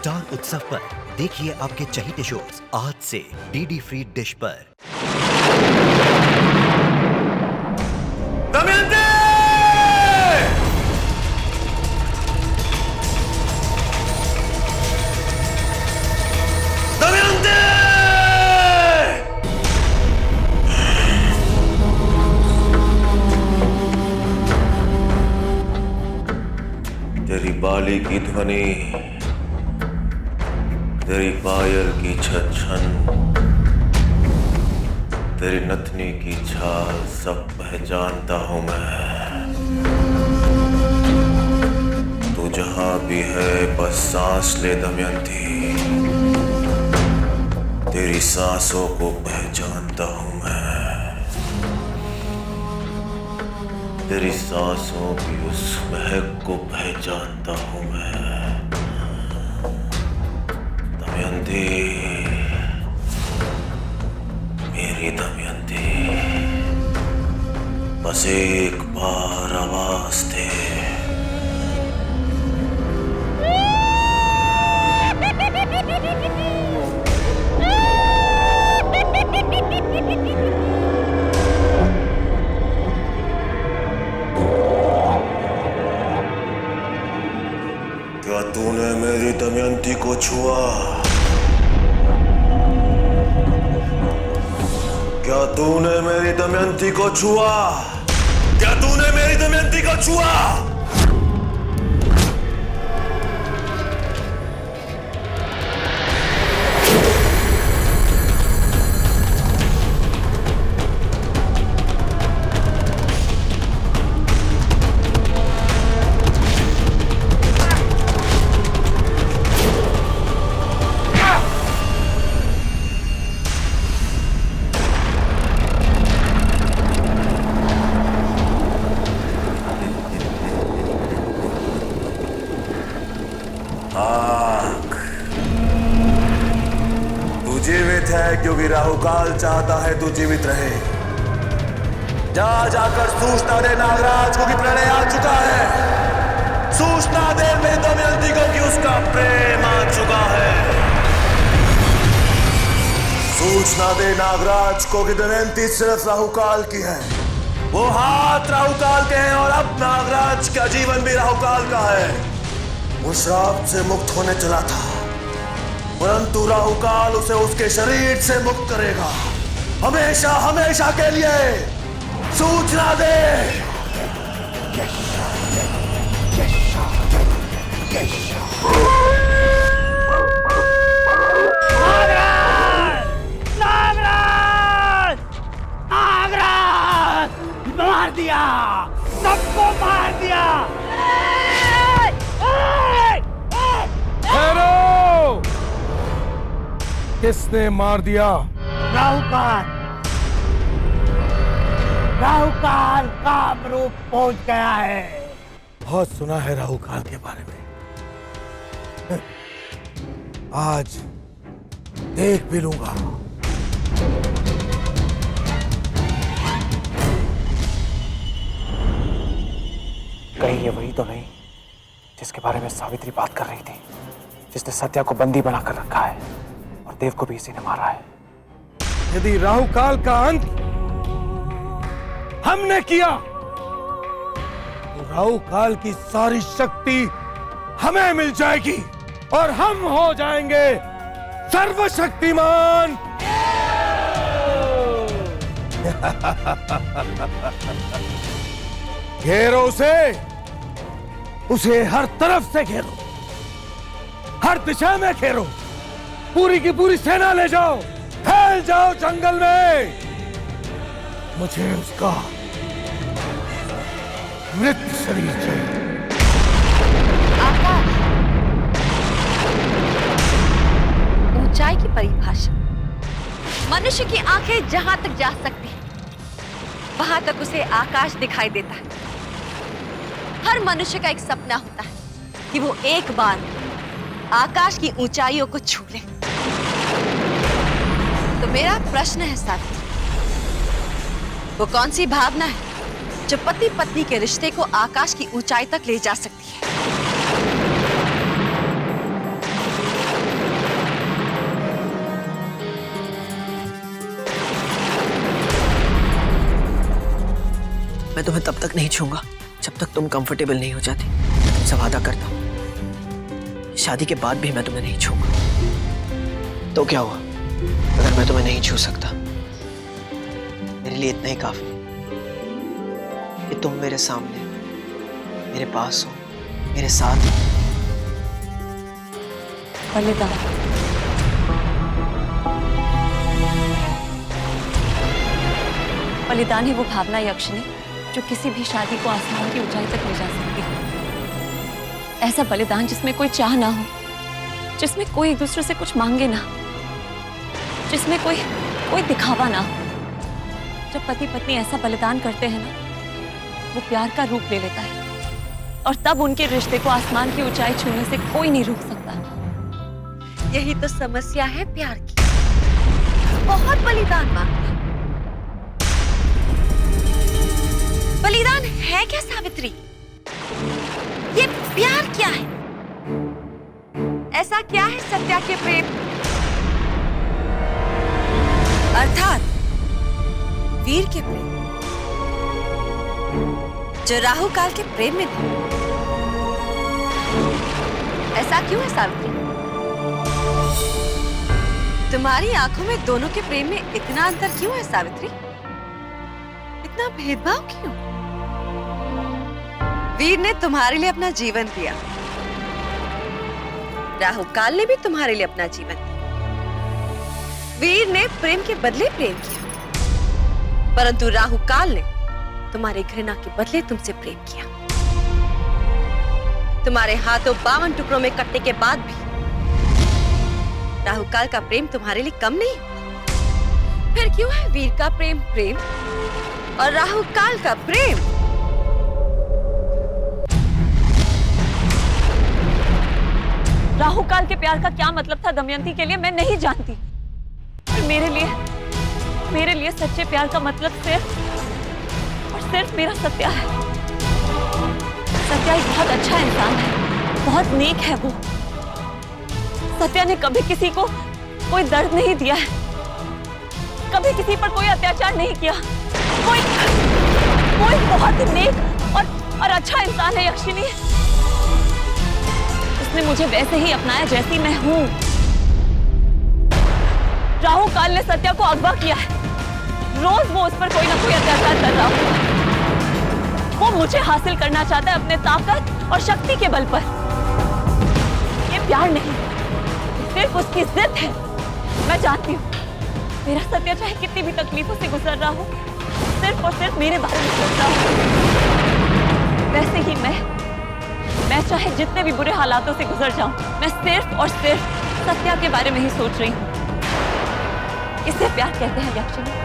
Star उत्सव पर देखिए आपके चहीते शोज आज से डीडी फ्री डिश पर। दमयंती! दमयंती! तेरी बाली की ध्वनि, तेरी पायल की छन, तेरी नथनी की छाल सब पहचानता हूं मैं। तू जहां भी है बस सांस ले दमयंती, तेरी सांसों को पहचानता हूं मैं, तेरी सांसों की उस महक को पहचानता हूं मैं। दमयंती, मेरी दमयंती, बस एक बार आवाज दे। क्या तूने मेरी दमयंती को छुआ? क्या तूने मेरी दमयंती को छुआ? क्या तूने मेरी दमयंती को छुआ? तू जीवित है क्योंकि राहुकाल चाहता है तू जीवित रहे। जा जाकर सूचना दे नागराज को कि प्रणय आ चुका है। सूचना दे मेरी दमयंती को कि उसका प्रेम आ चुका है। सूचना दे नागराज को कि दमयंती सिर्फ राहुकाल की है। वो हाथ राहुकाल के हैं और अब नागराज का जीवन भी राहुकाल का है। वो श्राप से मुक्त होने चला था, परंतु राहुकाल उसे उसके शरीर से मुक्त करेगा, हमेशा हमेशा के लिए। सूचना दे। नागराज! नागराज! नागराज! मार दिया, सबको मार दिया। किसने मार दिया? राहुकाल! राहुकाल काम रूप पहुंच गया है। बहुत सुना है राहुकाल के बारे में, आज देख भी लूंगा। कहीं ये वही तो नहीं जिसके बारे में सावित्री बात कर रही थी, जिसने सत्या को बंदी बनाकर रखा है और देव को भी इसी ने मारा है। यदि राहुकाल का अंत हमने किया तो राहुकाल की सारी शक्ति हमें मिल जाएगी और हम हो जाएंगे सर्वशक्तिमान। घेरो उसे हर तरफ से घेरो, हर दिशा में घेरो, पूरी की पूरी सेना ले जाओ, फैल जाओ जंगल में। मुझे उसका मृत शरीर चाहिए। आकाश, ऊंचाई की परिभाषा मनुष्य की आंखें जहां तक जा सकती हैं, वहां तक उसे आकाश दिखाई देता है। हर मनुष्य का एक सपना होता है कि वो एक बार आकाश की ऊंचाइयों को छू ले। तो मेरा प्रश्न है सावित्री, वो कौन सी भावना है जो पति पत्नी के रिश्ते को आकाश की ऊंचाई तक ले जा सकती है? मैं तुम्हें तब तक नहीं छूंगा जब तक तुम कंफर्टेबल नहीं हो जाती। मैं तुमसे वादा करता हूँ, शादी के बाद भी मैं तुम्हें नहीं छूंगा। तो क्या हुआ अगर मैं तुम्हें नहीं छू सकता? मेरे लिए इतना ही काफी कि तुम मेरे सामने, मेरे पास हो, मेरे साथ हो। बलिदान। बलिदान है वो भावना यक्षिणी जो किसी भी शादी को आसमान की ऊंचाई तक ले जा सकती है। ऐसा बलिदान जिसमें कोई चाह ना हो, जिसमें कोई एक दूसरे से कुछ मांगे ना, जिसमें कोई दिखावा ना हो। जब पति पत्नी ऐसा बलिदान करते हैं ना, वो प्यार का रूप ले लेता है और तब उनके रिश्ते को आसमान की ऊंचाई छूने से कोई नहीं रोक सकता। यही तो समस्या है प्यार की। बहुत बलिदान मांगते। बलिदान है क्या सावित्री? ये प्यार क्या है? ऐसा क्या है सत्या के प्रेम अर्थात वीर के प्रेम जो राहु काल के प्रेम में नहीं? ऐसा क्यों है सावित्री? तुम्हारी आंखों में दोनों के प्रेम में इतना अंतर क्यों है सावित्री? इतना भेदभाव क्यों? वीर ने तुम्हारे लिए अपना जीवन दिया, राहु काल ने भी तुम्हारे लिए अपना जीवन दिया। वीर ने प्रेम के बदले प्रेम किया, परंतु राहु काल ने तुम्हारे घृणा के बदले तुमसे प्रेम किया। तुम्हारे हाथों 52 टुकड़ों में कटने के बाद भी राहु काल का प्रेम तुम्हारे लिए कम नहीं हुआ। फिर क्यों है वीर का प्रेम प्रेम और राहु काल का प्रेम? राहु काल के प्यार का क्या मतलब था दमयंती के लिए मैं नहीं जानती। मेरे लिए सच्चे प्यार का मतलब सिर्फ और सिर्फ मेरा सत्या है। सत्या एक बहुत अच्छा इंसान है, बहुत नेक है वो। सत्या ने कभी किसी को कोई दर्द नहीं दिया है, कभी किसी पर कोई अत्याचार नहीं किया। कोई बहुत नेक और अच्छा इंसान है यक्षिणी। उसने मुझे वैसे ही अपनाया जैसी मैं हूं। राहु काल ने सत्या को अगवा किया है, रोज वो उस पर कोई ना कोई अत्याचार कर रहा है। वो मुझे हासिल करना चाहता है अपने ताकत और शक्ति के बल पर। ये प्यार नहीं, सिर्फ उसकी जिद है। मैं जानती हूँ मेरा सत्या चाहे कितनी भी तकलीफों से गुजर रहा हो, सिर्फ और सिर्फ मेरे बारे में सोच रहा हूँ। वैसे ही मैं चाहे जितने भी बुरे हालातों से गुजर जाऊं, मैं सिर्फ और सिर्फ सत्या के बारे में ही सोच रही हूँ। इसे प्यार कहते हैं यक्षिणी।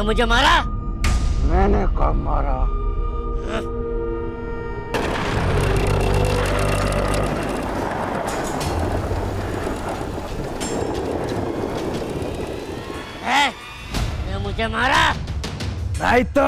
मुझे मारा? मैंने कब मारा? मुझे मारा? नहीं तो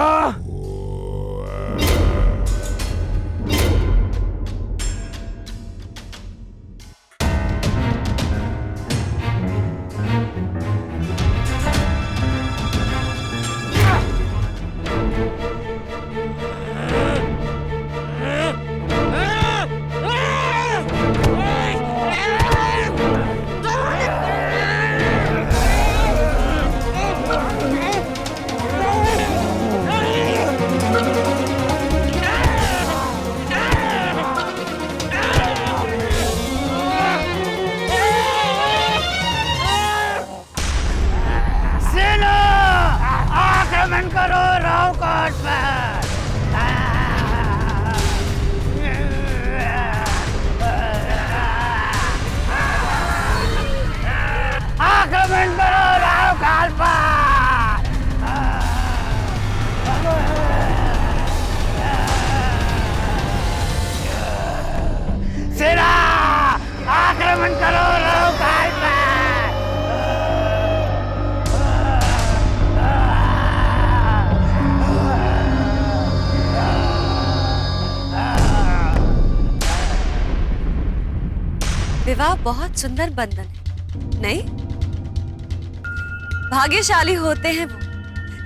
आक्रमण करो राहु काल पर। विवाह बहुत सुंदर बंधन है, नहीं? भाग्यशाली होते हैं वो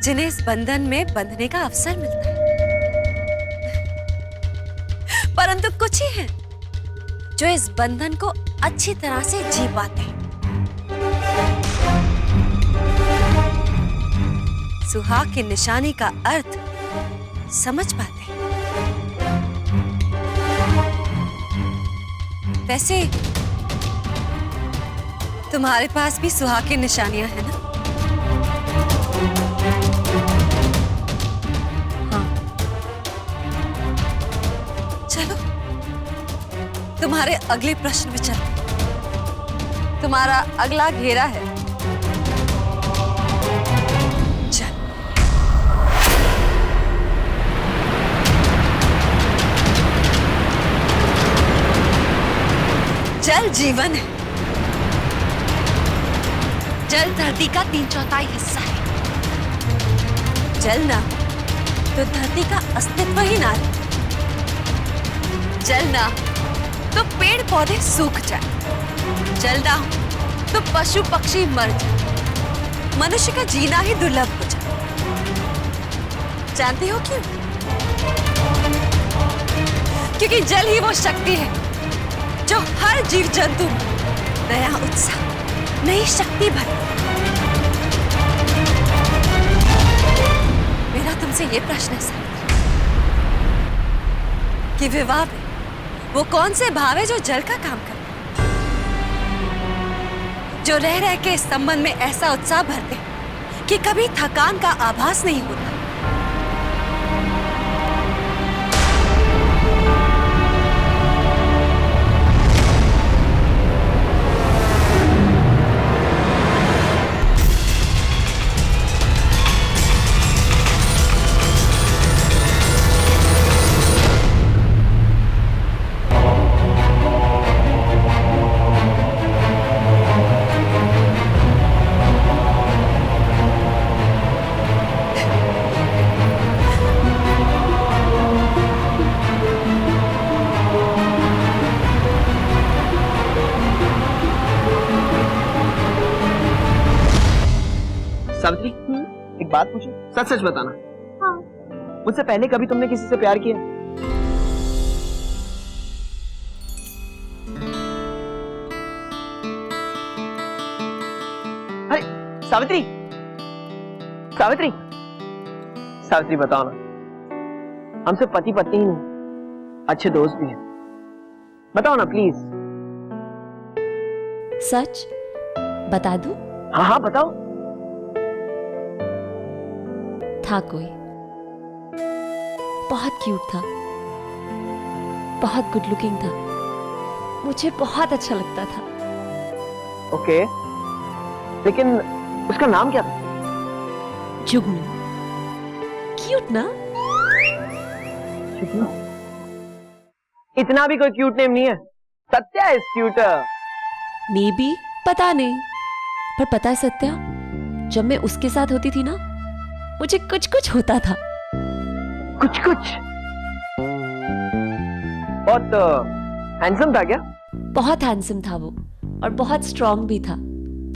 जिन्हें इस बंधन में बंधने का अवसर मिलता है। परंतु कुछ ही हैं जो इस बंधन को अच्छी तरह से जी पाते हैं। सुहाग की निशानी का अर्थ समझ पाते हैं। वैसे तुम्हारे पास भी सुहाग की निशानियां हैं ना? हाँ। चलो तुम्हारे अगले प्रश्न में चलते। तुम्हारा अगला घेरा है जल। जल जीवन है। जल धरती का 3/4 हिस्सा है। जल ना तो धरती का अस्तित्व ही ना रहे। जल ना तो पेड़ पौधे सूख जाए। जल ना तो पशु पक्षी मर जाए। मनुष्य का जीना ही दुर्लभ हो जाए। जानते हो क्यों? क्योंकि जल ही वो शक्ति है जो हर जीव जंतु में नया उत्साह, नई शक्ति भरती। मेरा तुमसे ये प्रश्न है सर कि विवाह में वो कौन से भाव है जो जल का काम करते हैं, जो रह रह के इस संबंध में ऐसा उत्साह भरते हैं कि कभी थकान का आभास नहीं होता। सावित्री, एक बात पूछूं? सच सच बताना। हाँ। मुझसे पहले कभी तुमने किसी से प्यार किया? अरे सावित्री, सावित्री, सावित्री बताओ ना। हम सिर्फ पति पत्नी ही नहीं, अच्छे दोस्त भी हैं। बताओ ना प्लीज। सच बता दूं? हाँ हाँ बताओ। था कोई, बहुत क्यूट था, बहुत गुड लुकिंग था, मुझे बहुत अच्छा लगता था। ओके, लेकिन उसका नाम क्या था? जुगनू। क्यूट ना? इतना भी कोई क्यूट नेम नहीं है। Satya is cuter. May be, पता नहीं। पर पता है सत्या, जब मैं उसके साथ होती थी ना, मुझे कुछ कुछ होता था। कुछ कुछ? बहुत हैंडसम था क्या? बहुत हैंडसम था वो, और बहुत स्ट्रांग भी था।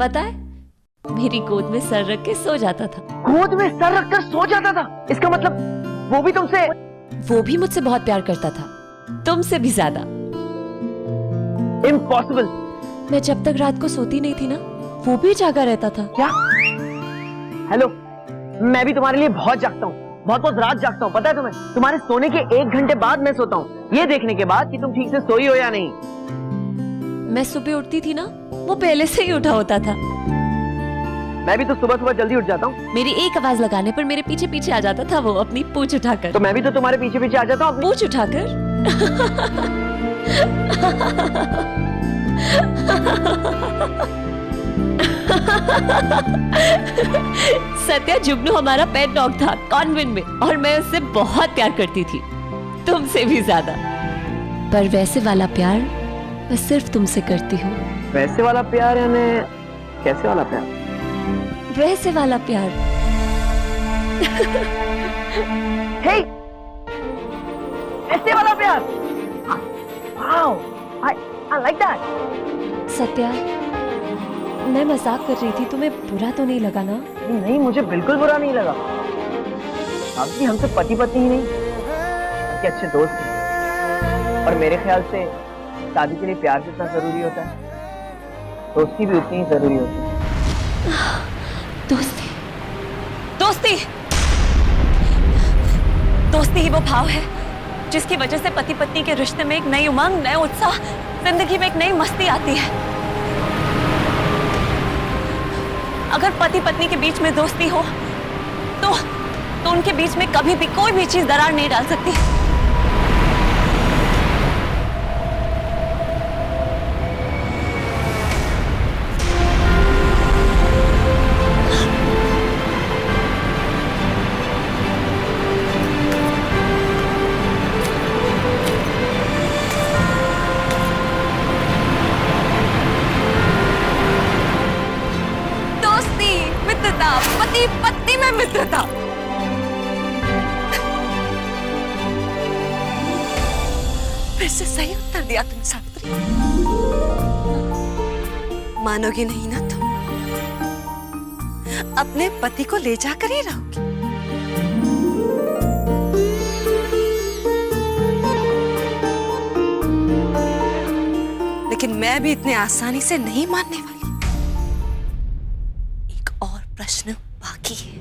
पता है, मेरी गोद में सर रख के सो जाता था। गोद में सर रखकर सो जाता था? इसका मतलब वो भी तुमसे? वो भी मुझसे बहुत प्यार करता था, तुमसे भी ज्यादा। इम्पॉसिबल। मैं जब तक रात को सोती नहीं थी ना, वो भी जागा रहता था। क्या? हेलो, मैं भी तुम्हारे लिए बहुत जागता हूँ, बहुत बहुत रात जागता हूँ। पता है तुम्हें? तुम्हारे सोने के 1 घंटे बाद मैं सोता हूँ, ये देखने के बाद कि तुम ठीक से सोई हो या नहीं। मैं सुबह उठती थी ना, वो पहले से ही उठा होता था। मैं भी तो सुबह सुबह जल्दी उठ जाता हूँ। मेरी एक आवाज लगाने पर मेरे पीछे पीछे आ जाता था वो, अपनी पूंछ उठाकर। तो मैं भी तो तुम्हारे पीछे पीछे आ जाता हूँ। पूंछ उठाकर? सत्या जुगनू हमारा पेट डॉग था कॉन्वेंट में, और मैं उससे बहुत प्यार करती थी, तुमसे भी ज्यादा। पर वैसे वाला प्यार मैं सिर्फ तुमसे करती हूँ। वैसे वाला प्यार यानी कैसे वाला प्यार? वैसे वाला प्यार। हे, ऐसे वाला प्यार। Wow, I like that. Satya, मैं मजाक कर रही थी, तुम्हें बुरा तो नहीं लगा ना? नहीं, मुझे बिल्कुल बुरा नहीं लगा। अभी हम तो पति पत्नी ही नहीं, कि अच्छे दोस्त हैं। और मेरे ख्याल से शादी के लिए प्यार जितना जरूरी होता है, दोस्ती भी उतनी ही जरूरी होती है। दोस्ती। दोस्ती दोस्ती ही वो भाव है जिसकी वजह से पति पत्नी के रिश्ते में एक नई उमंग, नया उत्साह, जिंदगी में एक नई मस्ती आती है। अगर पति पत्नी के बीच में दोस्ती हो तो उनके बीच में कभी भी कोई भी चीज दरार नहीं डाल सकती। पति पत्नी में मित्रता। फिर से सही उत्तर दिया तुम सावित्री। मानोगी नहीं ना तुम? अपने पति को ले जाकर ही रहोगी। लेकिन मैं भी इतने आसानी से नहीं मानने वाली। एक और प्रश्न बाकी है।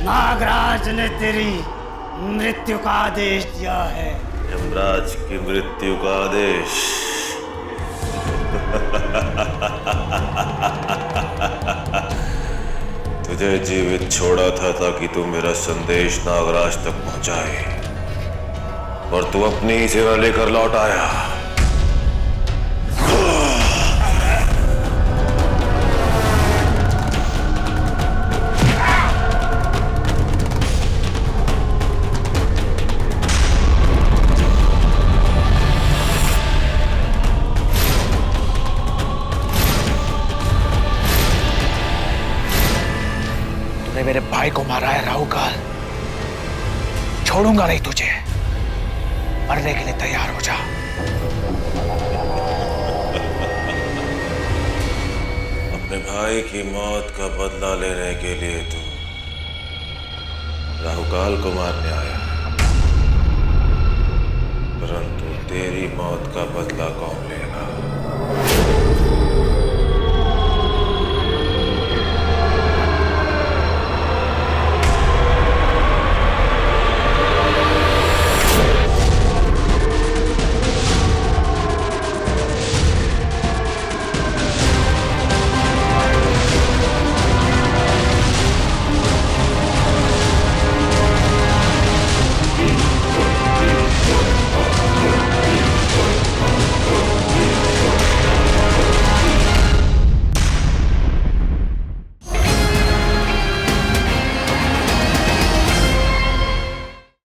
नागराज ने तेरी मृत्यु का आदेश दिया है। यमराज की मृत्यु का आदेश? तुझे जीवित छोड़ा था ताकि तू मेरा संदेश नागराज तक पहुंचाए, और तू अपनी ही सेना लेकर लौट आया। मेरे भाई को मारा है राहुकाल। छोड़ूंगा नहीं तुझे। मरने के लिए तैयार हो जा। अपने भाई की मौत का बदला लेने के लिए तू राहुकाल को मारने आया, परंतु तेरी मौत का बदला कौन लेगा?